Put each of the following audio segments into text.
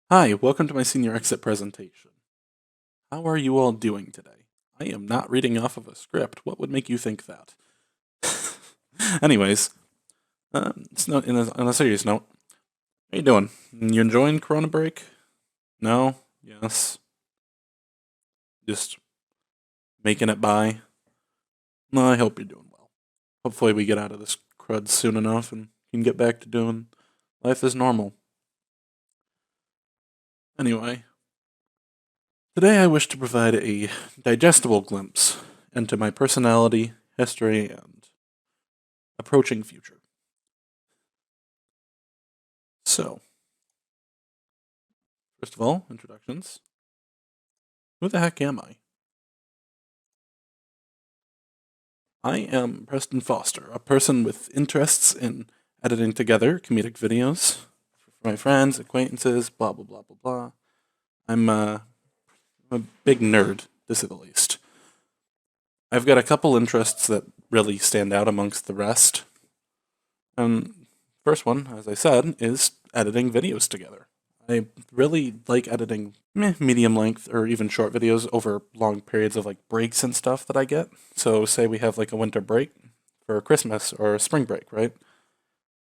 Hi, welcome to my senior exit presentation. How are you all doing today? I am not reading off of a script. What would make you think that? Anyways, on a serious note, how you doing? You enjoying Corona break? No? Yes? Just making it by? No, I hope you're doing well. Hopefully we get out of this crud soon enough and can get back to doing life as normal. Anyway, today I wish to provide a digestible glimpse into my personality, history, and approaching future. So, first of all, introductions. Who the heck am I? I am Preston Foster, a person with interests in editing together comedic videos for my friends, acquaintances, blah blah blah blah blah. I'm a big nerd, to say the least. I've got a couple interests that really stand out amongst the rest. First one, as I said, is editing videos together. I really like editing medium length or even short videos over long periods of like breaks and stuff that I get. So, say we have like a winter break for Christmas or a spring break, right?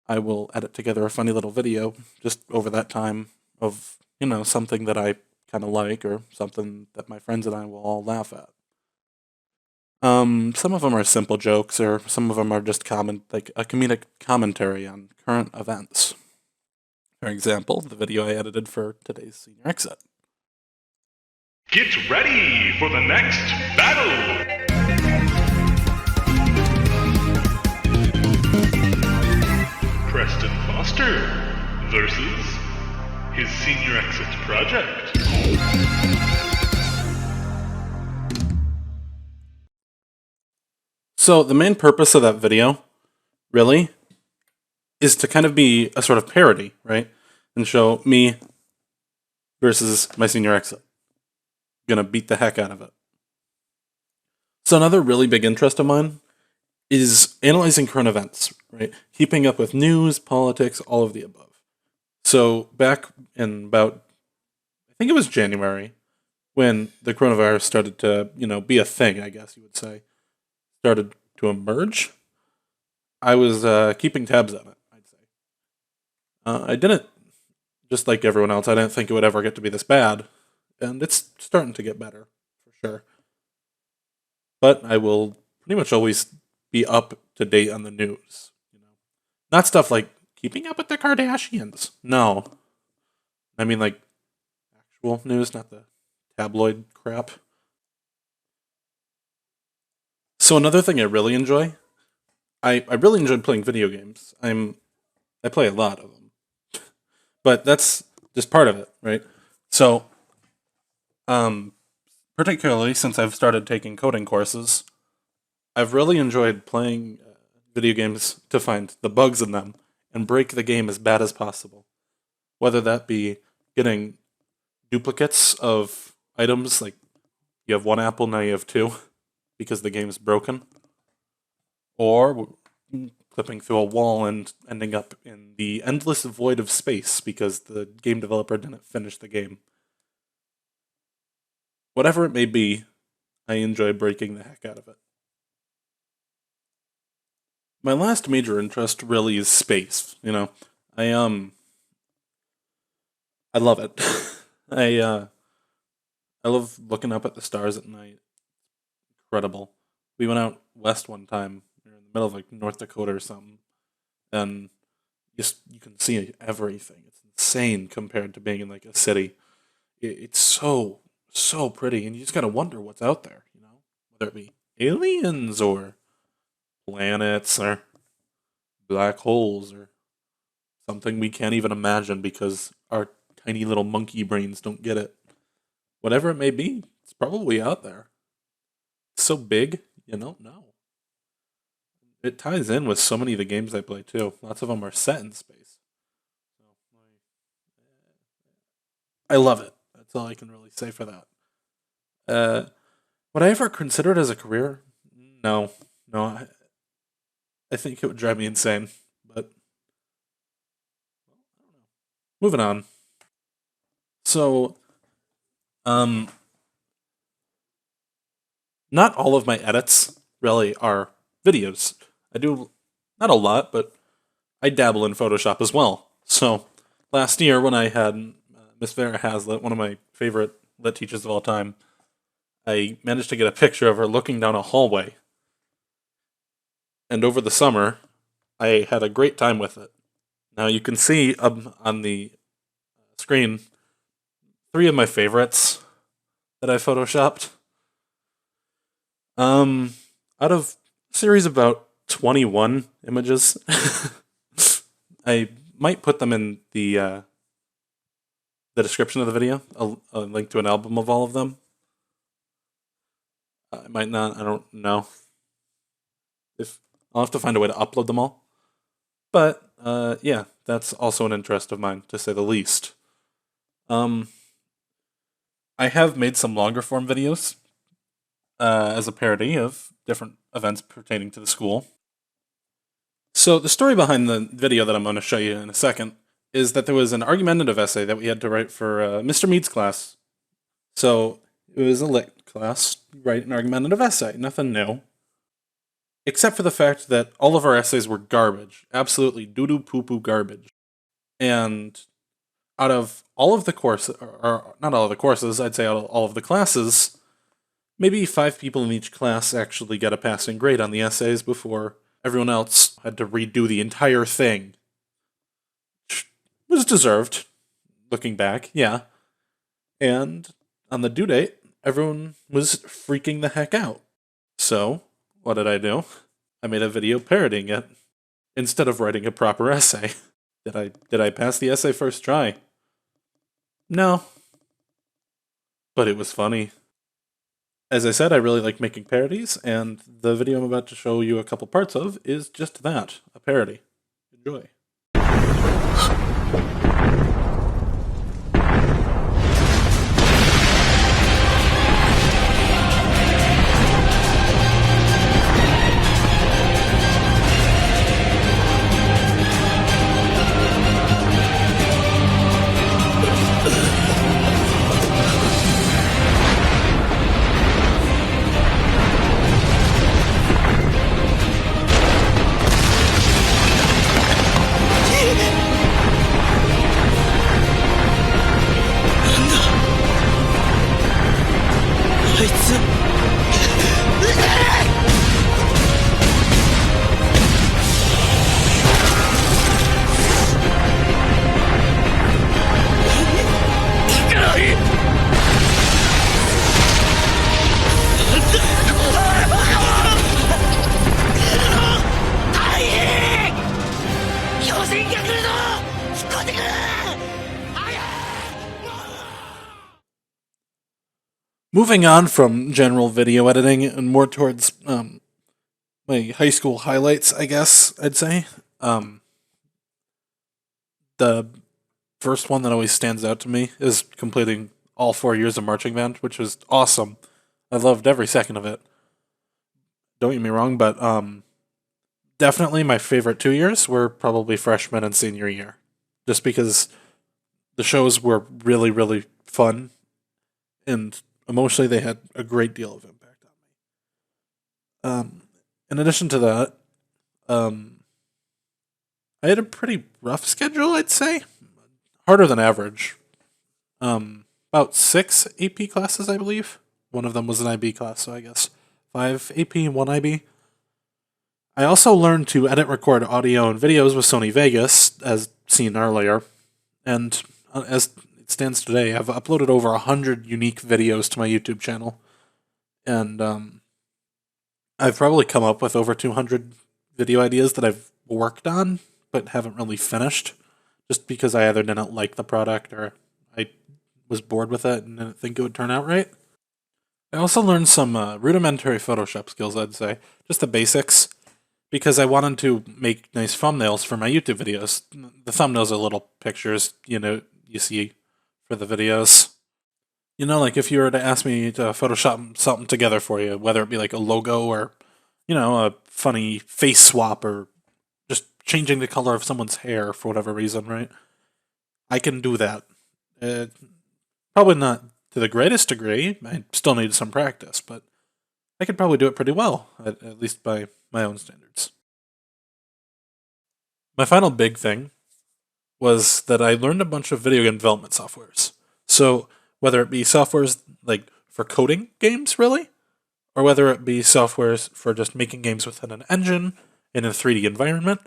I will edit together a funny little video just over that time of, something that I kind of like or something that my friends and I will all laugh at. Some of them are simple jokes, or some of them are just like a comedic commentary on current events. For example, the video I edited for today's senior exit. Get ready for the next battle! Preston Foster versus his senior exit project. So, the main purpose of that video, really, is to kind of be a sort of parody, right? And show me versus my senior exit. Gonna beat the heck out of it. So, another really big interest of mine is analyzing current events, right? Keeping up with news, politics, all of the above. So, back in about, I think it was January, when the coronavirus started to, be a thing, I guess you would say, started to emerge, I was keeping tabs on it, I'd say. I didn't, just like everyone else, I didn't think it would ever get to be this bad, and it's starting to get better, for sure. But I will pretty much always be up to date on the news. Not stuff like keeping up with the Kardashians. No. I mean, like, actual news, not the tabloid crap. So another thing I really enjoy, I really enjoy playing video games. I play a lot of them, but that's just part of it, right? So, um, particularly since I've started taking coding courses, I've really enjoyed playing video games to find the bugs in them and break the game as bad as possible. Whether that be getting duplicates of items, like you have one apple, now you have two, because the game is broken, or clipping through a wall and ending up in the endless void of space because the game developer didn't finish the game. Whatever it may be, I enjoy breaking the heck out of it. My last major interest really is space. I I love it. I I love looking up at the stars at night. Incredible. We went out west one time. We were in the middle of like North Dakota or something, and just you can see everything. It's insane compared to being in like a city. It's so pretty, and you just gotta wonder what's out there. Whether it be aliens or planets or black holes or something we can't even imagine because our tiny little monkey brains don't get it. Whatever it may be, it's probably out there. It's so big, you don't know. It ties in with so many of the games I play too. Lots of them are set in space. So I love it. That's all I can really say for that. Uh, would I ever consider it as a career? No, no. I think it would drive me insane. But moving on. So, um, not all of my edits really are videos. I do not a lot, but I dabble in Photoshop as well. So, last year when I had Miss Vera Hazlitt, one of my favorite lit teachers of all time, I managed to get a picture of her looking down a hallway. And over the summer, I had a great time with it. Now you can see on the screen 3 of my favorites that I photoshopped. Out of a series of about 21 images, I might put them in the description of the video, a link to an album of all of them. I might not, I don't know. If I'll have to find a way to upload them all. But, yeah, that's also an interest of mine, to say the least. I have made some longer form videos as a parody of different events pertaining to the school. So the story behind the video that I'm going to show you in a second is that there was an argumentative essay that we had to write for Mr. Mead's class. So it was a lit class, write an argumentative essay, nothing new. Except for the fact that all of our essays were garbage, absolutely doo-doo poo-poo garbage. And out of all of the courses, or not all of the courses, I'd say out of all of the classes, maybe 5 people in each class actually got a passing grade on the essays before everyone else had to redo the entire thing. Which was deserved, looking back, yeah. And on the due date, everyone was freaking the heck out. So, what did I do? I made a video parodying it, instead of writing a proper essay. Did I pass the essay first try? No. But it was funny. As I said, I really like making parodies, and the video I'm about to show you a couple parts of is just that, a parody. Enjoy. 戦が来るぞ！引っ込んでくる！Moving on from general video editing and more towards my high school highlights, I guess I'd say. The first one that always stands out to me is completing all 4 years of marching band, which was awesome. I loved every second of it. Don't get me wrong, but definitely my favorite 2 years were probably freshman and senior year, just because the shows were really, really fun, and emotionally they had a great deal of impact on me. In addition to that, I had a pretty rough schedule, I'd say. Harder than average. About 6 AP classes, I believe. One of them was an IB class, so I guess 5 AP, 1 IB. I also learned to edit, record audio and videos with Sony Vegas, as seen earlier. And as it stands today, I've uploaded over 100 unique videos to my YouTube channel. And I've probably come up with over 200 video ideas that I've worked on, but haven't really finished, just because I either didn't like the product or I was bored with it and didn't think it would turn out right. I also learned some rudimentary Photoshop skills, I'd say, just the basics, because I wanted to make nice thumbnails for my YouTube videos. The thumbnails are little pictures, you see for the videos. Like if you were to ask me to Photoshop something together for you, whether it be like a logo or, a funny face swap or just changing the color of someone's hair for whatever reason, right? I can do that. Probably not to the greatest degree. I still need some practice, but I could probably do it pretty well, at least by my own standards. My final big thing was that I learned a bunch of video game development softwares. So whether it be softwares like for coding games, really, or whether it be softwares for just making games within an engine in a 3D environment,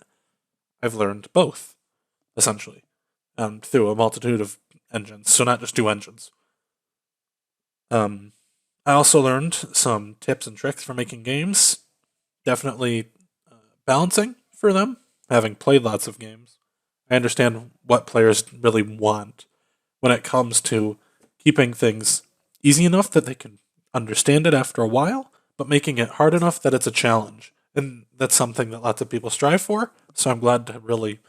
I've learned both, essentially, through a multitude of engines. So not just two engines. I also learned some tips and tricks for making games. Definitely balancing for them, having played lots of games. I understand what players really want when it comes to keeping things easy enough that they can understand it after a while, but making it hard enough that it's a challenge. And that's something that lots of people strive for, so I'm glad to really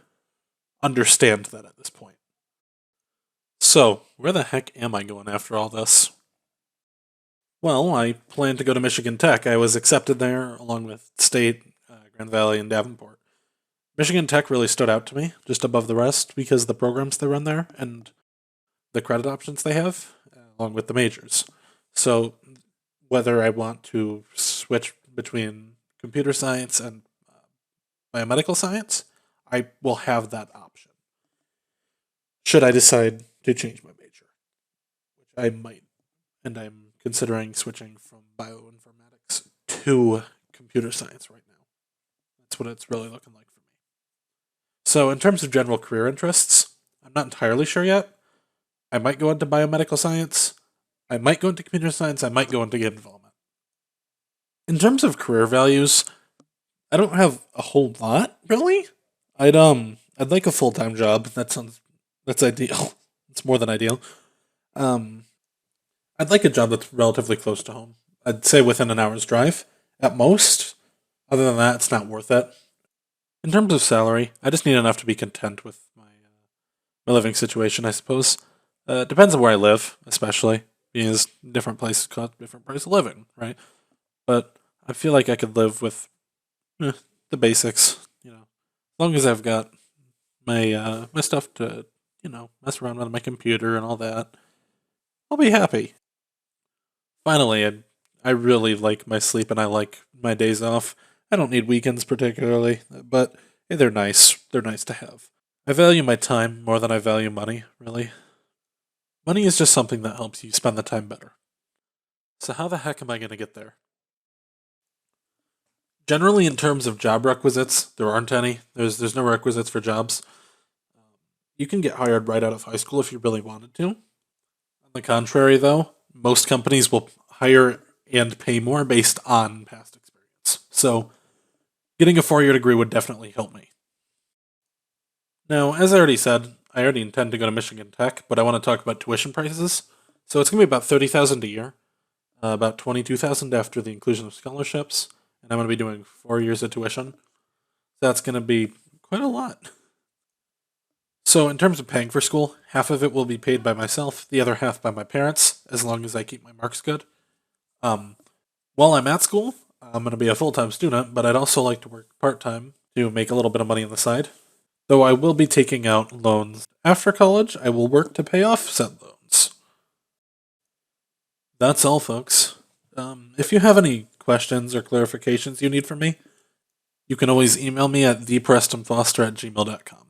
understand that at this point. So, where the heck am I going after all this? Well, I plan to go to Michigan Tech. I was accepted there along with State, Grand Valley, and Davenport. Michigan Tech really stood out to me, just above the rest, because of the programs they run there and the credit options they have, along with the majors. So, whether I want to switch between computer science and biomedical science, I will have that option. Should I decide to change my major, which I might, and I'm considering switching from bioinformatics to computer science right now. That's what it's really looking like for me. So, in terms of general career interests, I'm not entirely sure yet. I might go into biomedical science. I might go into computer science. I might go into game development. In terms of career values, I don't have a whole lot really. I'd like a full-time job. That's ideal. It's more than ideal. I'd like a job that's relatively close to home. I'd say within an hour's drive at most. Other than that, it's not worth it. In terms of salary, I just need enough to be content with my living situation, I suppose. Depends on where I live, especially because different places cost different price of living, right? But I feel like I could live with the basics, as long as I've got my stuff to mess around on my computer and all that. I'll be happy. Finally, I really like my sleep and I like my days off. I don't need weekends particularly, but hey, they're nice. They're nice to have. I value my time more than I value money, really. Money is just something that helps you spend the time better. So how the heck am I going to get there? Generally, in terms of job requisites, there aren't any. There's no requisites for jobs. You can get hired right out of high school if you really wanted to. On the contrary, though, most companies will hire and pay more based on past experience. So, getting a 4-year degree would definitely help me. Now, as I already said, I already intend to go to Michigan Tech, but I want to talk about tuition prices. So it's going to be about $30,000 a year, about $22,000 after the inclusion of scholarships, and I'm going to be doing 4 years of tuition. So that's going to be quite a lot. So in terms of paying for school, half of it will be paid by myself, the other half by my parents, as long as I keep my marks good. While I'm at school, I'm going to be a full-time student, but I'd also like to work part-time to make a little bit of money on the side. Though I will be taking out loans after college, I will work to pay off said loans. That's all, folks. If you have any questions or clarifications you need from me, you can always email me at theprestonfoster@gmail.com.